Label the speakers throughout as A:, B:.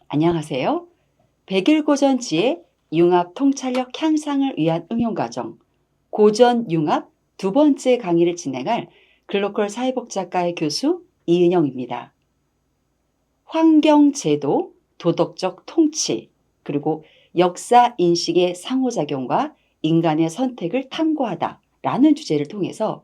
A: 안녕하세요. 백일고전지의 융합 통찰력 향상을 위한 응용과정, 고전 융합 두 번째 강의를 진행할 글로컬 사회복작과의 교수 이은영입니다. 환경 제도, 도덕적 통치, 그리고 역사 인식의 상호작용과 인간의 선택을 탐구하다라는 주제를 통해서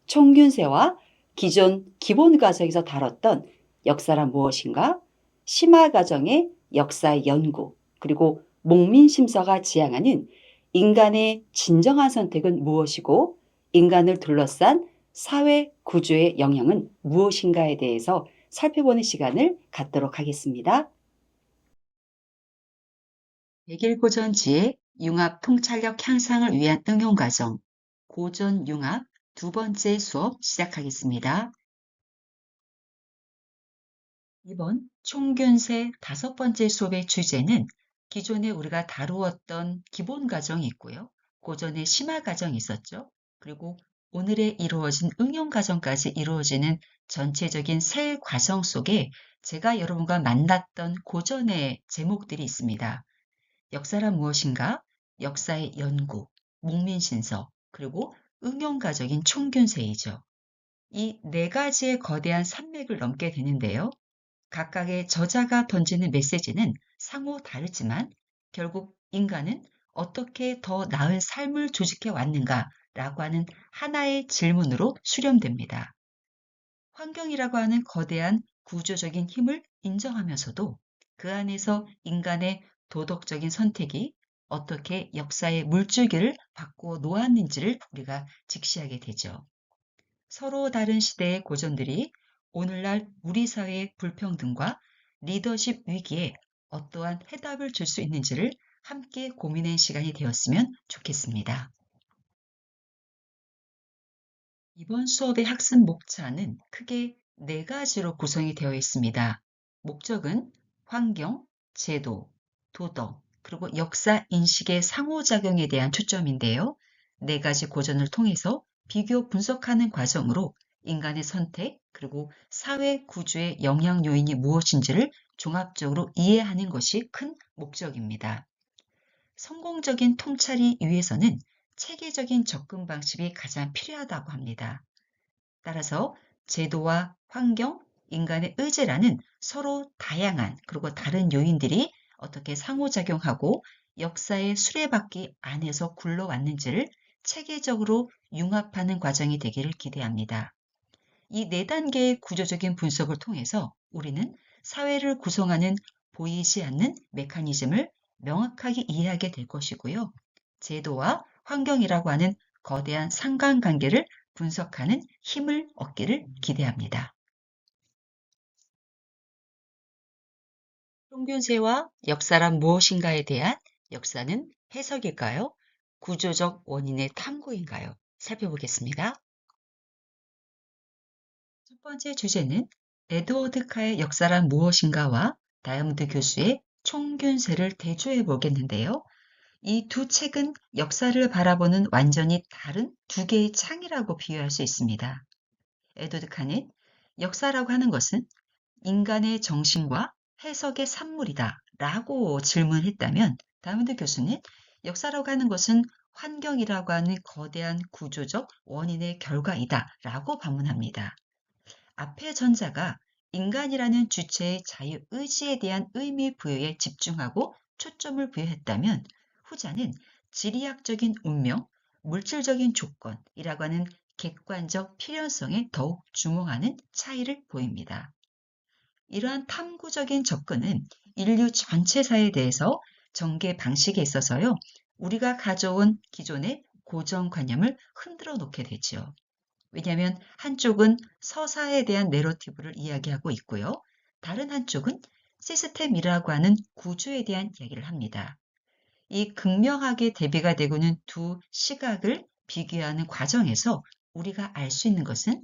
A: 총균세와 기존 기본 과정에서 다뤘던 역사란 무엇인가, 심화 과정의 역사의 연구, 그리고 목민심서가 지향하는 인간의 진정한 선택은 무엇이고 인간을 둘러싼 사회 구조의 영향은 무엇인가에 대해서 살펴보는 시간을 갖도록 하겠습니다. 백일고전지의 융합 통찰력 향상을 위한 응용과정, 고전 융합 두 번째 수업 시작하겠습니다. 이번 총균세 다섯 번째 수업의 주제는 기존에 우리가 다루었던 기본 과정이 있고요. 고전의 심화 과정이 있었죠. 그리고 오늘에 이루어진 응용 과정까지 이루어지는 전체적인 세 과정 속에 제가 여러분과 만났던 고전의 제목들이 있습니다. 역사란 무엇인가? 역사의 연구, 목민신서, 그리고 응용가적인 총균세이죠. 이 네 가지의 거대한 산맥을 넘게 되는데요. 각각의 저자가 던지는 메시지는 상호 다르지만 결국 인간은 어떻게 더 나은 삶을 조직해 왔는가라고 하는 하나의 질문으로 수렴됩니다. 환경이라고 하는 거대한 구조적인 힘을 인정하면서도 그 안에서 인간의 도덕적인 선택이 어떻게 역사의 물줄기를 바꾸어 놓았는지를 우리가 직시하게 되죠. 서로 다른 시대의 고전들이 오늘날 우리 사회의 불평등과 리더십 위기에 어떠한 해답을 줄 수 있는지를 함께 고민한 시간이 되었으면 좋겠습니다. 이번 수업의 학습 목차는 크게 네 가지로 구성이 되어 있습니다. 목적은 환경, 제도, 도덕, 그리고 역사 인식의 상호작용에 대한 초점인데요. 네 가지 고전을 통해서 비교 분석하는 과정으로 인간의 선택, 그리고 사회 구조의 영향 요인이 무엇인지를 종합적으로 이해하는 것이 큰 목적입니다. 성공적인 통찰이 위해서는 체계적인 접근 방식이 가장 필요하다고 합니다. 따라서 제도와 환경, 인간의 의지라는 서로 다양한 그리고 다른 요인들이 어떻게 상호작용하고 역사의 수레바퀴 안에서 굴러왔는지를 체계적으로 융합하는 과정이 되기를 기대합니다. 이 네 단계의 구조적인 분석을 통해서 우리는 사회를 구성하는 보이지 않는 메커니즘을 명확하게 이해하게 될 것이고요. 제도와 환경이라고 하는 거대한 상관관계를 분석하는 힘을 얻기를 기대합니다. 평균세와 역사란 무엇인가에 대한 역사는 해석일까요? 구조적 원인의 탐구인가요? 살펴보겠습니다. 첫 번째 주제는 에드워드 카의 역사란 무엇인가와 다이아몬드 교수의 총균세를 대조해 보겠는데요. 이 두 책은 역사를 바라보는 완전히 다른 두 개의 창이라고 비유할 수 있습니다. 에드워드 카는 역사라고 하는 것은 인간의 정신과 해석의 산물이다 라고 질문했다면 다이아몬드 교수는 역사라고 하는 것은 환경이라고 하는 거대한 구조적 원인의 결과이다 라고 반문합니다. 앞의 전자가 인간이라는 주체의 자유의지에 대한 의미 부여에 집중하고 초점을 부여했다면 후자는 지리학적인 운명, 물질적인 조건이라고 하는 객관적 필연성에 더욱 주목하는 차이를 보입니다. 이러한 탐구적인 접근은 인류 전체사에 대해서 전개 방식에 있어서요, 우리가 가져온 기존의 고정관념을 흔들어 놓게 되지요. 왜냐하면 한쪽은 서사에 대한 내러티브를 이야기하고 있고요. 다른 한쪽은 시스템이라고 하는 구조에 대한 이야기를 합니다. 이 극명하게 대비가 되고는 두 시각을 비교하는 과정에서 우리가 알 수 있는 것은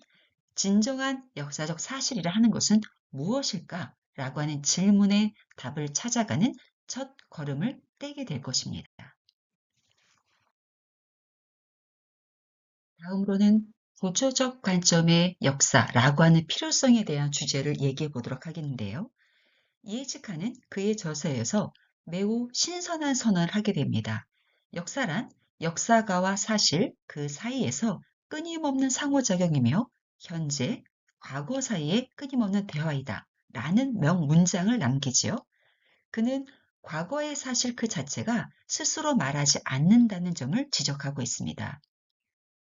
A: 진정한 역사적 사실이라 하는 것은 무엇일까라고 하는 질문의 답을 찾아가는 첫 걸음을 떼게 될 것입니다. 다음으로는 구조적 관점의 역사라고 하는 필요성에 대한 주제를 얘기해 보도록 하겠는데요. 이에치카는 그의 저서에서 매우 신선한 선언을 하게 됩니다. 역사란 역사가와 사실 그 사이에서 끊임없는 상호작용이며 현재, 과거 사이에 끊임없는 대화이다. 라는 명문장을 남기지요. 그는 과거의 사실 그 자체가 스스로 말하지 않는다는 점을 지적하고 있습니다.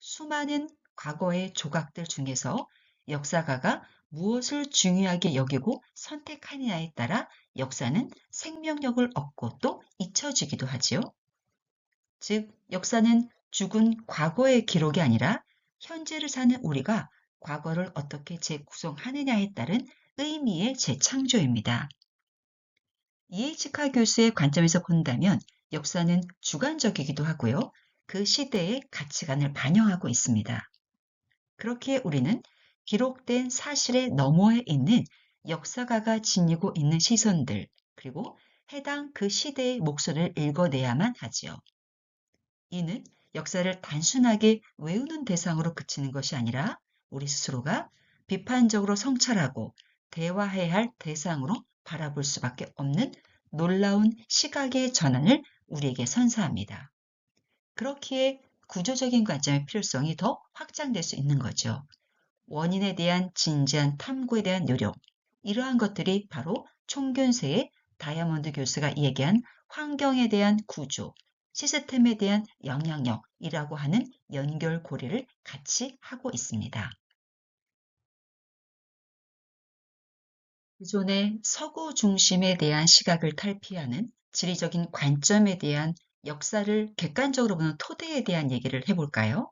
A: 수많은 과거의 조각들 중에서 역사가가 무엇을 중요하게 여기고 선택하느냐에 따라 역사는 생명력을 얻고 또 잊혀지기도 하지요. 즉, 역사는 죽은 과거의 기록이 아니라 현재를 사는 우리가 과거를 어떻게 재구성하느냐에 따른 의미의 재창조입니다. 이에치카 교수의 관점에서 본다면 역사는 주관적이기도 하고요. 그 시대의 가치관을 반영하고 있습니다. 그렇기에 우리는 기록된 사실의 너머에 있는 역사가가 지니고 있는 시선들, 그리고 해당 그 시대의 목소리를 읽어내야만 하지요. 이는 역사를 단순하게 외우는 대상으로 그치는 것이 아니라 우리 스스로가 비판적으로 성찰하고 대화해야 할 대상으로 바라볼 수밖에 없는 놀라운 시각의 전환을 우리에게 선사합니다. 그렇기에 구조적인 관점의 필요성이 더 확장될 수 있는 거죠. 원인에 대한 진지한 탐구에 대한 노력, 이러한 것들이 바로 총균세의 다이아몬드 교수가 얘기한 환경에 대한 구조, 시스템에 대한 영향력이라고 하는 연결고리를 같이 하고 있습니다. 기존의 서구 중심에 대한 시각을 탈피하는 지리적인 관점에 대한 역사를 객관적으로 보는 토대에 대한 얘기를 해볼까요?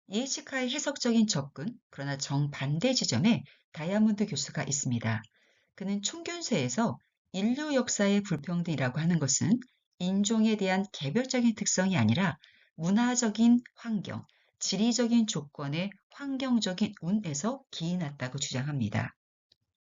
A: 이에치카의 해석적인 접근, 그러나 정반대 지점에 다이아몬드 교수가 있습니다. 그는 총균세에서 인류 역사의 불평등이라고 하는 것은 인종에 대한 개별적인 특성이 아니라 문화적인 환경, 지리적인 조건의 환경적인 운에서 기인했다고 주장합니다.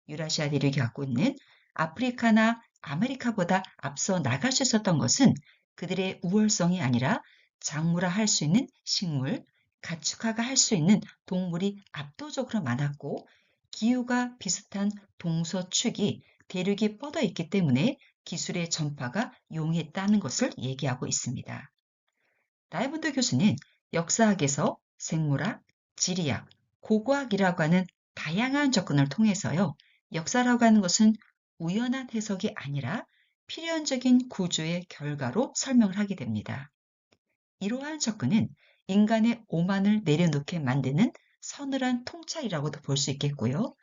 A: 유라시아 대륙이 갖고 있는 아프리카나 아메리카보다 앞서 나갈 수 있었던 것은 그들의 우월성이 아니라 작물화 할 수 있는 식물, 가축화가 할 수 있는 동물이 압도적으로 많았고 기후가 비슷한 동서축이 대륙이 뻗어 있기 때문에 기술의 전파가 용이했다는 것을 얘기하고 있습니다. 다이아몬드 교수는 역사학에서 생물학, 지리학, 고고학이라고 하는 다양한 접근을 통해서요. 역사라고 하는 것은 우연한 해석이 아니라 필연적인 구조의 결과로 설명을 하게 됩니다. 이러한 접근은 인간의 오만을 내려놓게 만드는 서늘한 통찰이라고도 볼 수 있겠고요.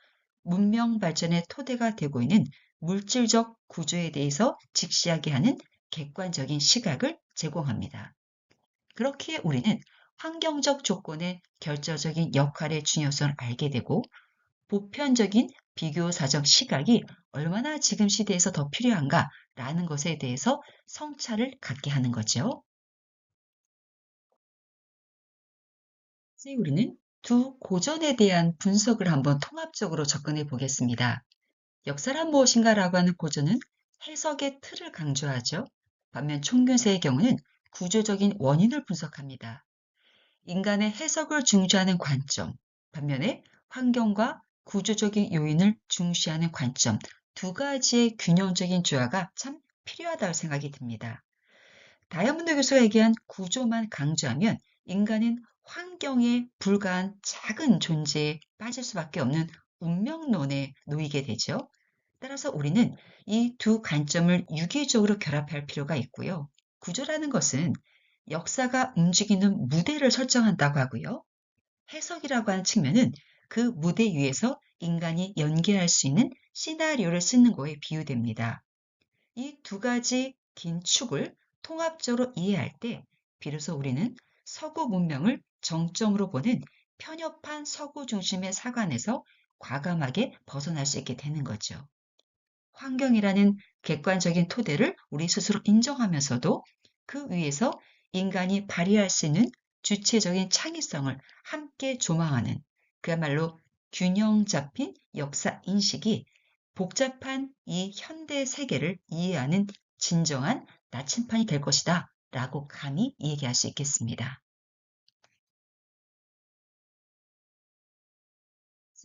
A: 문명 발전의 토대가 되고 있는 물질적 구조에 대해서 직시하게 하는 객관적인 시각을 제공합니다. 그렇기에 우리는 환경적 조건의 결정적인 역할의 중요성을 알게 되고 보편적인 비교사적 시각이 얼마나 지금 시대에서 더 필요한가라는 것에 대해서 성찰을 갖게 하는 거죠. 이제 우리는 두 고전에 대한 분석을 한번 통합적으로 접근해 보겠습니다. 역사란 무엇인가라고 하는 고전은 해석의 틀을 강조하죠. 반면 총균세의 경우는 구조적인 원인을 분석합니다. 인간의 해석을 중시하는 관점, 반면에 환경과 구조적인 요인을 중시하는 관점, 두 가지의 균형적인 조화가 참 필요하다고 생각이 듭니다. 다이아몬드 교수가 얘기한 구조만 강조하면 인간은 환경에 불과한 작은 존재에 빠질 수밖에 없는 운명론에 놓이게 되죠. 따라서 우리는 이 두 관점을 유기적으로 결합할 필요가 있고요. 구조라는 것은 역사가 움직이는 무대를 설정한다고 하고요. 해석이라고 하는 측면은 그 무대 위에서 인간이 연기할 수 있는 시나리오를 쓰는 거에 비유됩니다. 이 두 가지 긴 축을 통합적으로 이해할 때 비로소 우리는 서구 문명을 정점으로 보는 편협한 서구 중심의 사관에서 과감하게 벗어날 수 있게 되는 거죠. 환경이라는 객관적인 토대를 우리 스스로 인정하면서도 그 위에서 인간이 발휘할 수 있는 주체적인 창의성을 함께 조망하는 그야말로 균형 잡힌 역사 인식이 복잡한 이 현대 세계를 이해하는 진정한 나침판이 될 것이다 라고 감히 얘기할 수 있겠습니다.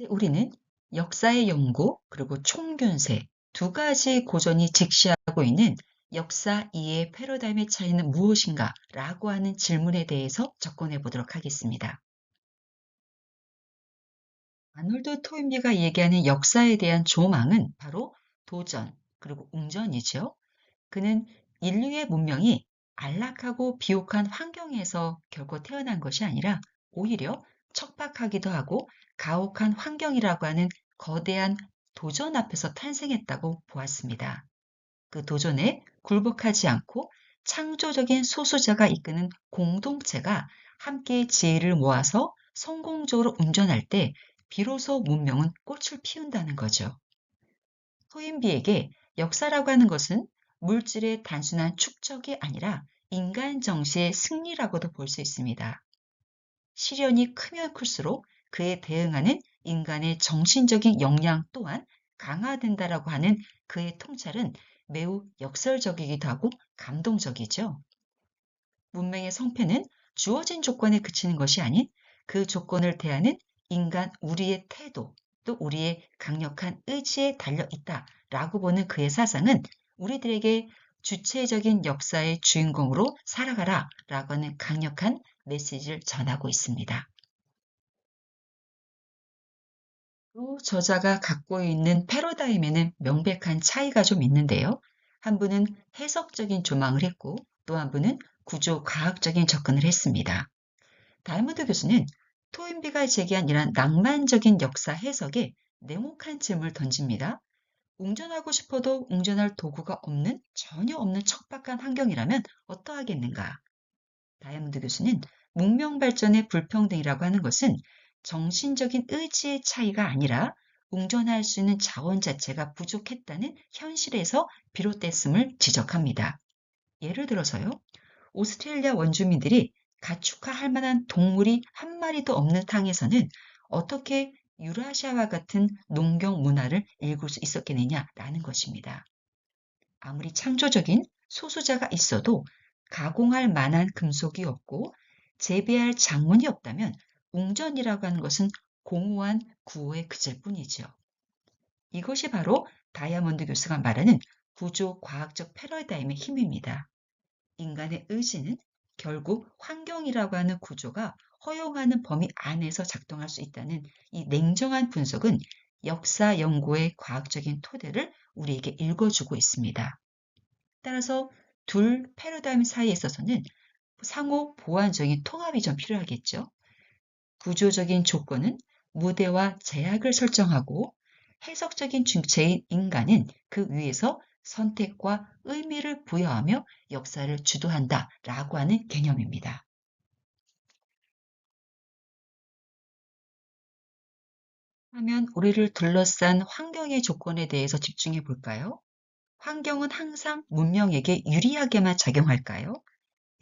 A: 우리는 역사의 연구 그리고 총균세 두 가지 고전이 직시하고 있는 역사 이해 패러다임의 차이는 무엇인가? 라고 하는 질문에 대해서 접근해 보도록 하겠습니다. 아놀드 토인비가 얘기하는 역사에 대한 조망은 바로 도전, 그리고 웅전이죠. 그는 인류의 문명이 안락하고 비옥한 환경에서 결코 태어난 것이 아니라 오히려 척박하기도 하고 가혹한 환경이라고 하는 거대한 도전 앞에서 탄생했다고 보았습니다. 그 도전에 굴복하지 않고 창조적인 소수자가 이끄는 공동체가 함께 지혜를 모아서 성공적으로 운전할 때 비로소 문명은 꽃을 피운다는 거죠. 토인비에게 역사라고 하는 것은 물질의 단순한 축적이 아니라 인간 정신의 승리라고도 볼 수 있습니다. 시련이 크면 클수록 그에 대응하는 인간의 정신적인 역량 또한 강화된다라고 하는 그의 통찰은 매우 역설적이기도 하고 감동적이죠. 문명의 성패는 주어진 조건에 그치는 것이 아닌 그 조건을 대하는 인간 우리의 태도 또 우리의 강력한 의지에 달려 있다라고 보는 그의 사상은 우리들에게 주체적인 역사의 주인공으로 살아가라 라고 하는 강력한 메시지를 전하고 있습니다. 또 저자가 갖고 있는 패러다임에는 명백한 차이가 좀 있는데요. 한 분은 해석적인 조망을 했고 또 한 분은 구조 과학적인 접근을 했습니다. 달무드 교수는 토인비가 제기한 이런 낭만적인 역사 해석에 냉혹한 질문을 던집니다. 웅전하고 싶어도 웅전할 도구가 없는 전혀 없는 척박한 환경이라면 어떠하겠는가? 다이아몬드 교수는 문명 발전의 불평등이라고 하는 것은 정신적인 의지의 차이가 아니라 웅존할 수 있는 자원 자체가 부족했다는 현실에서 비롯됐음을 지적합니다. 예를 들어서요, 오스트레일리아 원주민들이 가축화할 만한 동물이 한 마리도 없는 땅에서는 어떻게 유라시아와 같은 농경 문화를 일굴 수 있었겠느냐라는 것입니다. 아무리 창조적인 소수자가 있어도 가공할 만한 금속이 없고 재배할 작물이 없다면 웅전이라고 하는 것은 공허한 구호에 그칠 뿐이죠. 이것이 바로 다이아몬드 교수가 말하는 구조 과학적 패러다임의 힘입니다. 인간의 의지는 결국 환경이라고 하는 구조가 허용하는 범위 안에서 작동할 수 있다는 이 냉정한 분석은 역사 연구의 과학적인 토대를 우리에게 읽어주고 있습니다. 따라서 둘 패러다임 사이에 있어서는 상호 보완적인 통합이 좀 필요하겠죠. 구조적인 조건은 무대와 제약을 설정하고 해석적인 주체인 인간은 그 위에서 선택과 의미를 부여하며 역사를 주도한다라고 하는 개념입니다. 하면 우리를 둘러싼 환경의 조건에 대해서 집중해 볼까요? 환경은 항상 문명에게 유리하게만 작용할까요?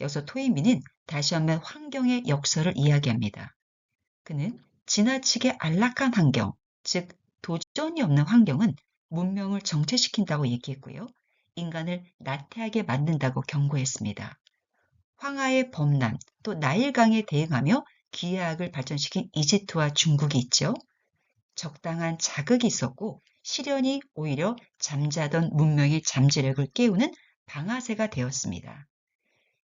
A: 여기서 토이미는 다시 한번 환경의 역설을 이야기합니다. 그는 지나치게 안락한 환경, 즉 도전이 없는 환경은 문명을 정체시킨다고 얘기했고요. 인간을 나태하게 만든다고 경고했습니다. 황하의 범람, 또 나일강에 대응하며 기하학을 발전시킨 이집트와 중국이 있죠. 적당한 자극이 있었고 시련이 오히려 잠자던 문명의 잠재력을 깨우는 방아쇠가 되었습니다.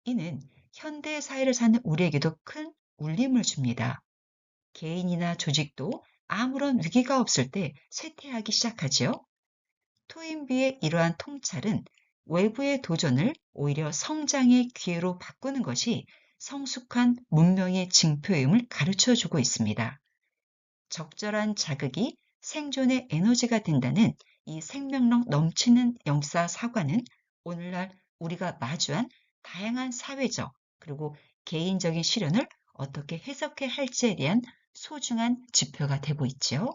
A: 이는 현대 사회를 사는 우리에게도 큰 울림을 줍니다. 개인이나 조직도 아무런 위기가 없을 때 쇠퇴하기 시작하지요. 토인비의 이러한 통찰은 외부의 도전을 오히려 성장의 기회로 바꾸는 것이 성숙한 문명의 징표임을 가르쳐 주고 있습니다. 적절한 자극이 생존의 에너지가 된다는 이 생명력 넘치는 역사 사과는 오늘날 우리가 마주한 다양한 사회적 그리고 개인적인 시련을 어떻게 해석해야 할지에 대한 소중한 지표가 되고 있지요.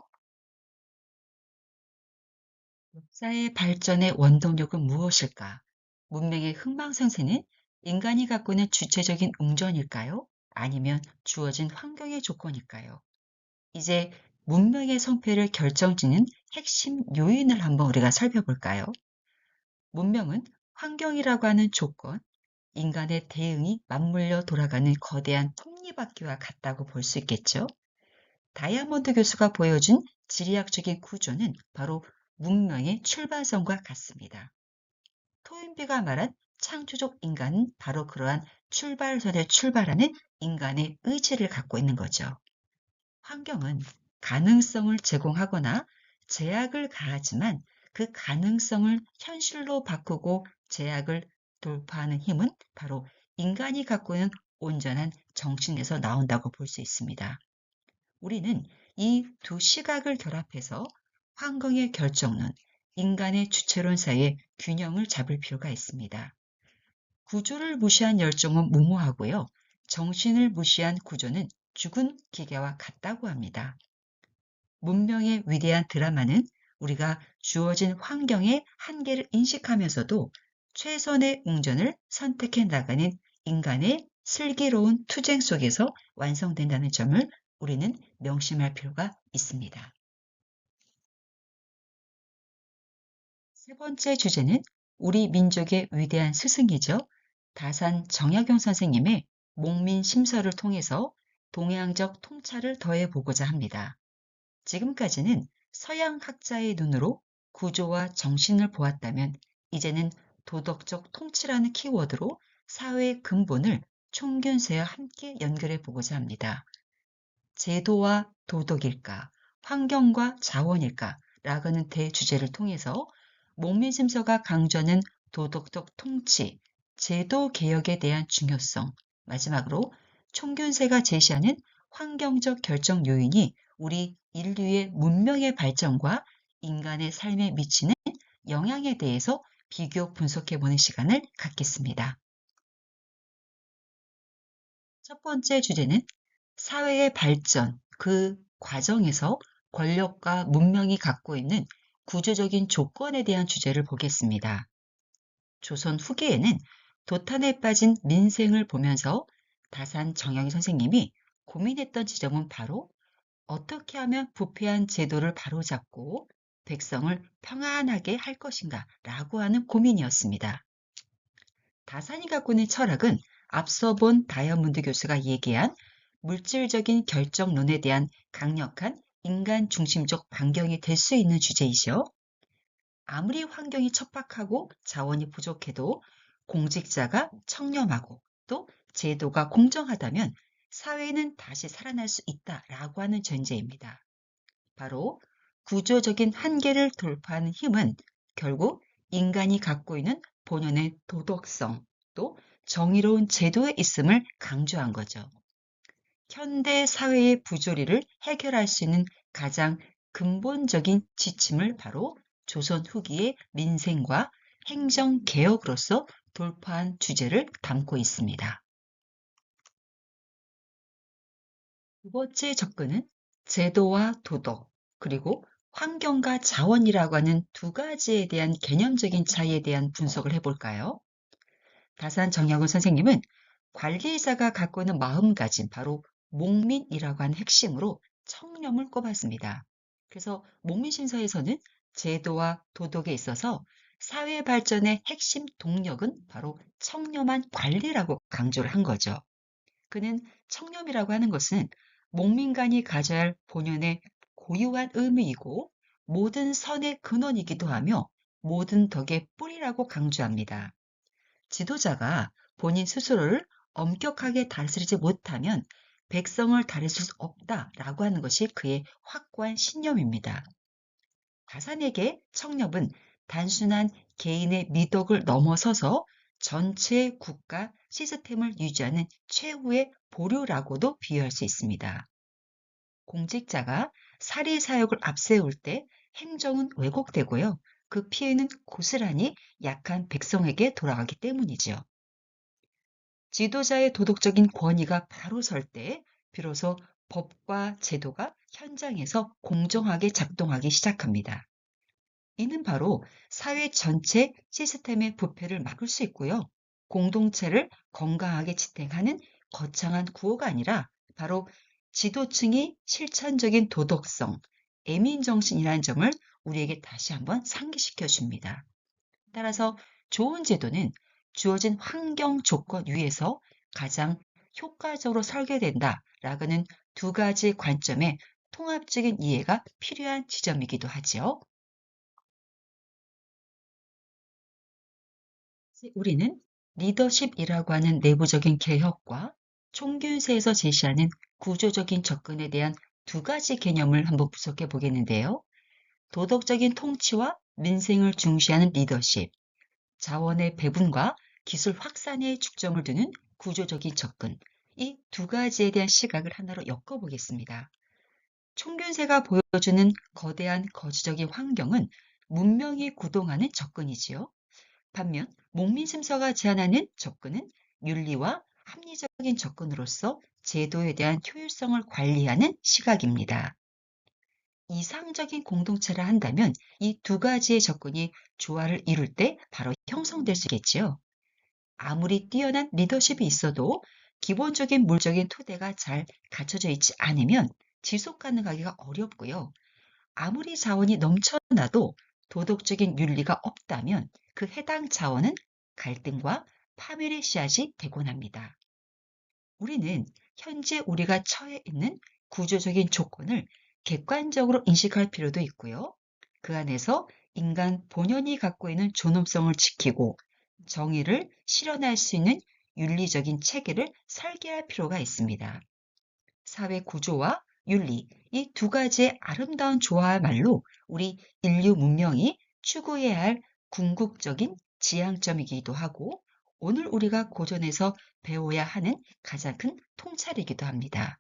A: 역사의 발전의 원동력은 무엇일까? 문명의 흥망성쇠는 인간이 갖고 있는 주체적인 웅전일까요? 아니면 주어진 환경의 조건일까요? 이제 문명의 성패를 결정짓는 핵심 요인을 한번 우리가 살펴볼까요? 문명은 환경이라고 하는 조건, 인간의 대응이 맞물려 돌아가는 거대한 톱니바퀴와 같다고 볼 수 있겠죠. 다이아몬드 교수가 보여준 지리학적인 구조는 바로 문명의 출발선과 같습니다. 토인비가 말한 창조적 인간은 바로 그러한 출발선에 출발하는 인간의 의지를 갖고 있는 거죠. 환경은 가능성을 제공하거나 제약을 가하지만 그 가능성을 현실로 바꾸고 제약을 돌파하는 힘은 바로 인간이 갖고 있는 온전한 정신에서 나온다고 볼 수 있습니다. 우리는 이 두 시각을 결합해서 환경의 결정론, 인간의 주체론 사이의 균형을 잡을 필요가 있습니다. 구조를 무시한 열정은 무모하고요. 정신을 무시한 구조는 죽은 기계와 같다고 합니다. 문명의 위대한 드라마는 우리가 주어진 환경의 한계를 인식하면서도 최선의 웅전을 선택해 나가는 인간의 슬기로운 투쟁 속에서 완성된다는 점을 우리는 명심할 필요가 있습니다. 세 번째 주제는 우리 민족의 위대한 스승이죠. 다산 정약용 선생님의 목민 심서를 통해서 동양적 통찰을 더해보고자 합니다. 지금까지는 서양 학자의 눈으로 구조와 정신을 보았다면 이제는 도덕적 통치라는 키워드로 사회의 근본을 총균세와 함께 연결해 보고자 합니다. 제도와 도덕일까, 환경과 자원일까 라는 대주제를 통해서 목민심서가 강조하는 도덕적 통치, 제도 개혁에 대한 중요성, 마지막으로 총균세가 제시하는 환경적 결정 요인이 우리 인류의 문명의 발전과 인간의 삶에 미치는 영향에 대해서 비교 분석해보는 시간을 갖겠습니다. 첫 번째 주제는 사회의 발전, 그 과정에서 권력과 문명이 갖고 있는 구조적인 조건에 대한 주제를 보겠습니다. 조선 후기에는 도탄에 빠진 민생을 보면서 다산 정영희 선생님이 고민했던 지점은 바로 어떻게 하면 부패한 제도를 바로잡고 백성을 평안하게 할 것인가 라고 하는 고민이었습니다. 다산이 갖고 있는 철학은 앞서 본 다이아몬드 교수가 얘기한 물질적인 결정론에 대한 강력한 인간 중심적 반경이 될 수 있는 주제이죠. 아무리 환경이 척박하고 자원이 부족해도 공직자가 청렴하고 또 제도가 공정하다면 사회는 다시 살아날 수 있다라고 하는 전제입니다. 바로 구조적인 한계를 돌파하는 힘은 결국 인간이 갖고 있는 본연의 도덕성 또 정의로운 제도에 있음을 강조한 거죠. 현대 사회의 부조리를 해결할 수 있는 가장 근본적인 지침을 바로 조선 후기의 민생과 행정개혁으로서 돌파한 주제를 담고 있습니다. 두 번째 접근은 제도와 도덕, 그리고 환경과 자원이라고 하는 두 가지에 대한 개념적인 차이에 대한 분석을 해볼까요? 다산 정약훈 선생님은 관리자가 갖고 있는 마음가짐, 바로 목민이라고 하는 핵심으로 청렴을 꼽았습니다. 그래서 목민신서에서는 제도와 도덕에 있어서 사회 발전의 핵심 동력은 바로 청렴한 관리라고 강조를 한 거죠. 그는 청렴이라고 하는 것은 목민간이 가져야 할 본연의 고유한 의미이고 모든 선의 근원이기도 하며 모든 덕의 뿌리라고 강조합니다. 지도자가 본인 스스로를 엄격하게 다스리지 못하면 백성을 다스릴 수 없다라고 하는 것이 그의 확고한 신념입니다. 다산에게 청렴은 단순한 개인의 미덕을 넘어서서 전체 국가 시스템을 유지하는 최후의 보류라고도 비유할 수 있습니다. 공직자가 사리사욕을 앞세울 때 행정은 왜곡되고요. 그 피해는 고스란히 약한 백성에게 돌아가기 때문이죠. 지도자의 도덕적인 권위가 바로 설 때 비로소 법과 제도가 현장에서 공정하게 작동하기 시작합니다. 이는 바로 사회 전체 시스템의 부패를 막을 수 있고요. 공동체를 건강하게 지탱하는 거창한 구호가 아니라 바로 지도층이 실천적인 도덕성, 애민정신이라는 점을 우리에게 다시 한번 상기시켜 줍니다. 따라서 좋은 제도는 주어진 환경 조건 위에서 가장 효과적으로 설계된다라는 두 가지 관점의 통합적인 이해가 필요한 지점이기도 하죠. 우리는 리더십이라고 하는 내부적인 개혁과 총균세에서 제시하는 구조적인 접근에 대한 두 가지 개념을 한번 분석해 보겠는데요. 도덕적인 통치와 민생을 중시하는 리더십, 자원의 배분과 기술 확산에 중점을 두는 구조적인 접근, 이 두 가지에 대한 시각을 하나로 엮어보겠습니다. 총균세가 보여주는 거대한 거시적인 환경은 문명이 구동하는 접근이지요. 반면 목민심서가 제안하는 접근은 윤리와 합리적인 접근으로서 제도에 대한 효율성을 관리하는 시각입니다. 이상적인 공동체라 한다면 이 두 가지의 접근이 조화를 이룰 때 바로 형성될 수 있겠지요. 아무리 뛰어난 리더십이 있어도 기본적인 물적인 토대가 잘 갖춰져 있지 않으면 지속 가능하기가 어렵고요. 아무리 자원이 넘쳐나도 도덕적인 윤리가 없다면 그 해당 자원은 갈등과 파멸의 씨앗이 되곤 합니다. 우리는 현재 우리가 처해 있는 구조적인 조건을 객관적으로 인식할 필요도 있고요. 그 안에서 인간 본연이 갖고 있는 존엄성을 지키고 정의를 실현할 수 있는 윤리적인 체계를 설계할 필요가 있습니다. 사회 구조와 윤리, 이 두 가지의 아름다운 조화야말로 우리 인류 문명이 추구해야 할 궁극적인 지향점이기도 하고 오늘 우리가 고전에서 배워야 하는 가장 큰 통찰이기도 합니다.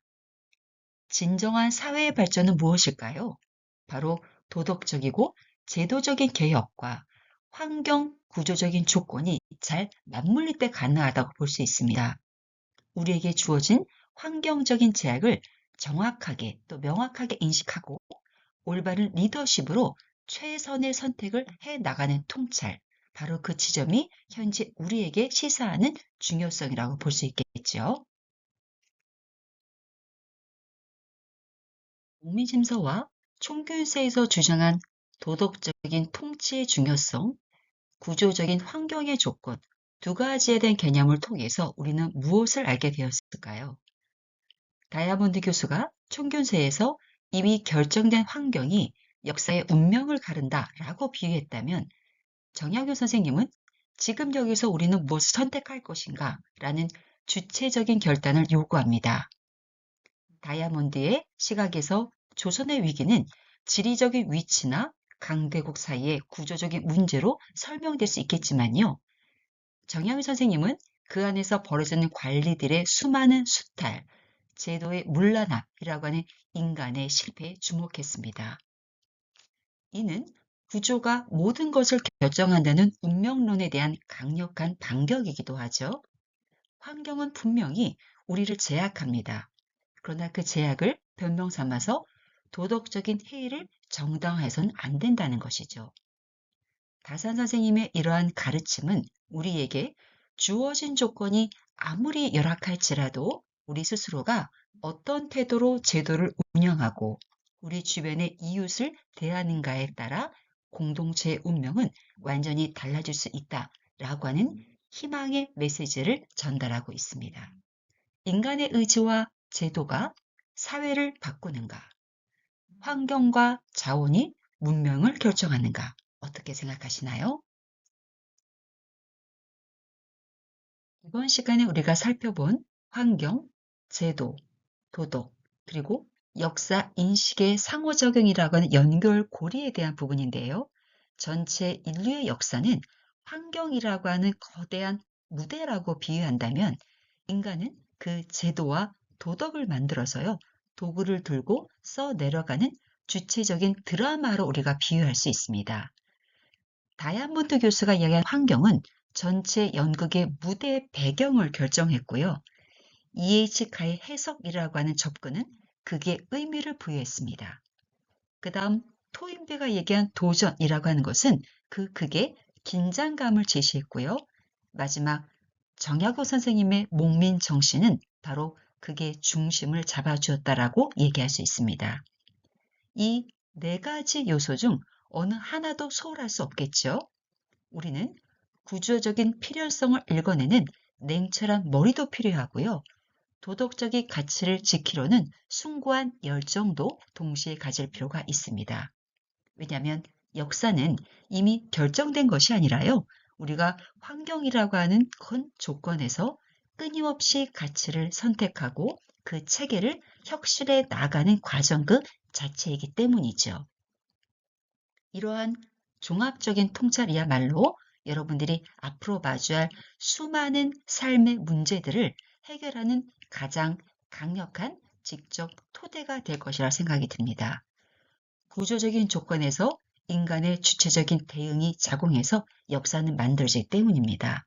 A: 진정한 사회의 발전은 무엇일까요? 바로 도덕적이고 제도적인 개혁과 환경 구조적인 조건이 잘 맞물릴 때 가능하다고 볼 수 있습니다. 우리에게 주어진 환경적인 제약을 정확하게 또 명확하게 인식하고 올바른 리더십으로 최선의 선택을 해 나가는 통찰. 바로 그 지점이 현재 우리에게 시사하는 중요성이라고 볼 수 있겠죠. 국민심서와 총균세에서 주장한 도덕적인 통치의 중요성, 구조적인 환경의 조건, 두 가지에 대한 개념을 통해서 우리는 무엇을 알게 되었을까요? 다이아몬드 교수가 총균세에서 이미 결정된 환경이 역사의 운명을 가른다라고 비유했다면 정약용 선생님은 지금 여기서 우리는 무엇을 선택할 것인가 라는 주체적인 결단을 요구합니다. 다이아몬드의 시각에서 조선의 위기는 지리적인 위치나 강대국 사이의 구조적인 문제로 설명될 수 있겠지만요. 정약용 선생님은 그 안에서 벌어지는 관리들의 수많은 수탈, 제도의 문란함이라고 하는 인간의 실패에 주목했습니다. 이는 구조가 모든 것을 결정한다는 운명론에 대한 강력한 반격이기도 하죠. 환경은 분명히 우리를 제약합니다. 그러나 그 제약을 변명 삼아서 도덕적인 해이를 정당화해서는 안 된다는 것이죠. 다산 선생님의 이러한 가르침은 우리에게 주어진 조건이 아무리 열악할지라도 우리 스스로가 어떤 태도로 제도를 운영하고 우리 주변의 이웃을 대하는가에 따라 공동체의 운명은 완전히 달라질 수 있다라고 하는 희망의 메시지를 전달하고 있습니다. 인간의 의지와 제도가 사회를 바꾸는가? 환경과 자원이 문명을 결정하는가? 어떻게 생각하시나요? 이번 시간에 우리가 살펴본 환경, 제도, 도덕, 그리고 역사 인식의 상호작용이라고 하는 연결고리에 대한 부분인데요. 전체 인류의 역사는 환경이라고 하는 거대한 무대라고 비유한다면 인간은 그 제도와 도덕을 만들어서요. 도구를 들고 써 내려가는 주체적인 드라마로 우리가 비유할 수 있습니다. 다이아몬드 교수가 이야기한 환경은 전체 연극의 무대 배경을 결정했고요. EH 카의 해석이라고 하는 접근은 극의 의미를 부여했습니다. 그 다음 토인배가 얘기한 도전이라고 하는 것은 그 극의 긴장감을 제시했고요. 마지막 정약호 선생님의 목민 정신은 바로 극의 중심을 잡아주었다라고 얘기할 수 있습니다. 이 네 가지 요소 중 어느 하나도 소홀할 수 없겠죠. 우리는 구조적인 필연성을 읽어내는 냉철한 머리도 필요하고요. 도덕적인 가치를 지키려는 숭고한 열정도 동시에 가질 필요가 있습니다. 왜냐하면 역사는 이미 결정된 것이 아니라요. 우리가 환경이라고 하는 큰 조건에서 끊임없이 가치를 선택하고 그 체계를 혁신해 나가는 과정 그 자체이기 때문이죠. 이러한 종합적인 통찰이야말로 여러분들이 앞으로 마주할 수많은 삶의 문제들을 해결하는 가장 강력한 직접 토대가 될 것이라 생각이 듭니다. 구조적인 조건에서 인간의 주체적인 대응이 작용해서 역사는 만들어지기 때문입니다.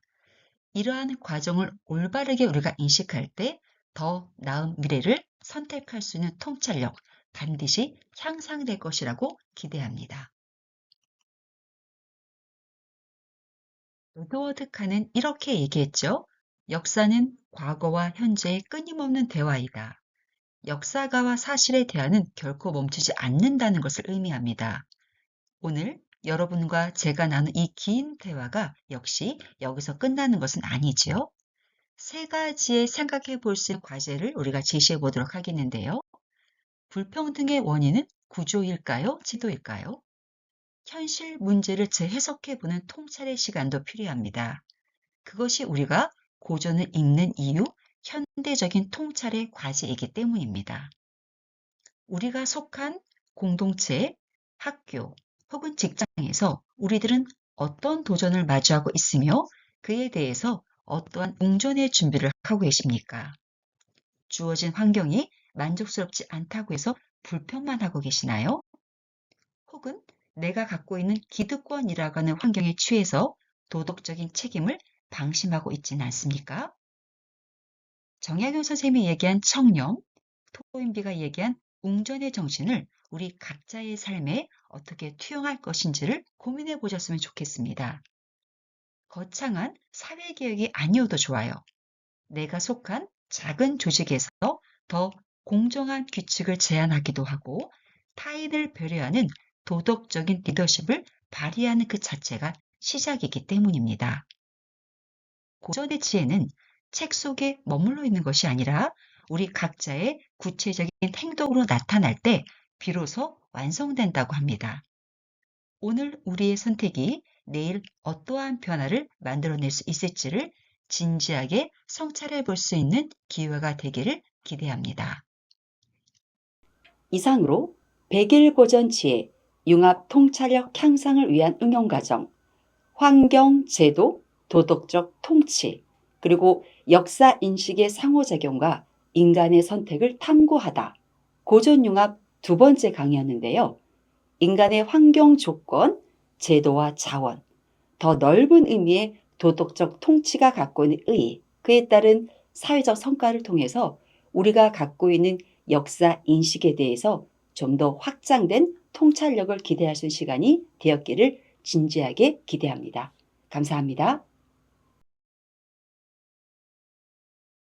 A: 이러한 과정을 올바르게 우리가 인식할 때 더 나은 미래를 선택할 수 있는 통찰력 반드시 향상될 것이라고 기대합니다. 에드워드 칸은 이렇게 얘기했죠. 역사는 과거와 현재의 끊임없는 대화이다. 역사가와 사실의 대화는 결코 멈추지 않는다는 것을 의미합니다. 오늘 여러분과 제가 나눈 이 긴 대화가 역시 여기서 끝나는 것은 아니지요. 세 가지의 생각해 볼 수 있는 과제를 우리가 제시해 보도록 하겠는데요. 불평등의 원인은 구조일까요? 지도일까요? 현실 문제를 재해석해 보는 통찰의 시간도 필요합니다. 그것이 우리가 고전을 읽는 이유, 현대적인 통찰의 과제이기 때문입니다. 우리가 속한 공동체, 학교 혹은 직장에서 우리들은 어떤 도전을 마주하고 있으며 그에 대해서 어떠한 웅존의 준비를 하고 계십니까? 주어진 환경이 만족스럽지 않다고 해서 불평만 하고 계시나요? 혹은 내가 갖고 있는 기득권이라고 하는 환경에 취해서 도덕적인 책임을 방심하고 있지는 않습니까? 정약용 선생님이 얘기한 청렴, 토인비가 얘기한 웅전의 정신을 우리 각자의 삶에 어떻게 투영할 것인지를 고민해 보셨으면 좋겠습니다. 거창한 사회개혁이 아니어도 좋아요. 내가 속한 작은 조직에서 더 공정한 규칙을 제안하기도 하고 타인을 배려하는 도덕적인 리더십을 발휘하는 그 자체가 시작이기 때문입니다. 고전의 지혜는 책 속에 머물러 있는 것이 아니라 우리 각자의 구체적인 행동으로 나타날 때 비로소 완성된다고 합니다. 오늘 우리의 선택이 내일 어떠한 변화를 만들어낼 수 있을지를 진지하게 성찰해 볼 수 있는 기회가 되기를 기대합니다.
B: 이상으로 100일 고전 지혜, 융합 통찰력 향상을 위한 응용 과정, 환경, 제도, 도덕적 통치, 그리고 역사 인식의 상호작용과 인간의 선택을 탐구하다. 고전 융합 두 번째 강의였는데요. 인간의 환경 조건, 제도와 자원, 더 넓은 의미의 도덕적 통치가 갖고 있는 의의, 그에 따른 사회적 성과를 통해서 우리가 갖고 있는 역사 인식에 대해서 좀 더 확장된 통찰력을 기대할 수 있는 시간이 되었기를 진지하게 기대합니다. 감사합니다.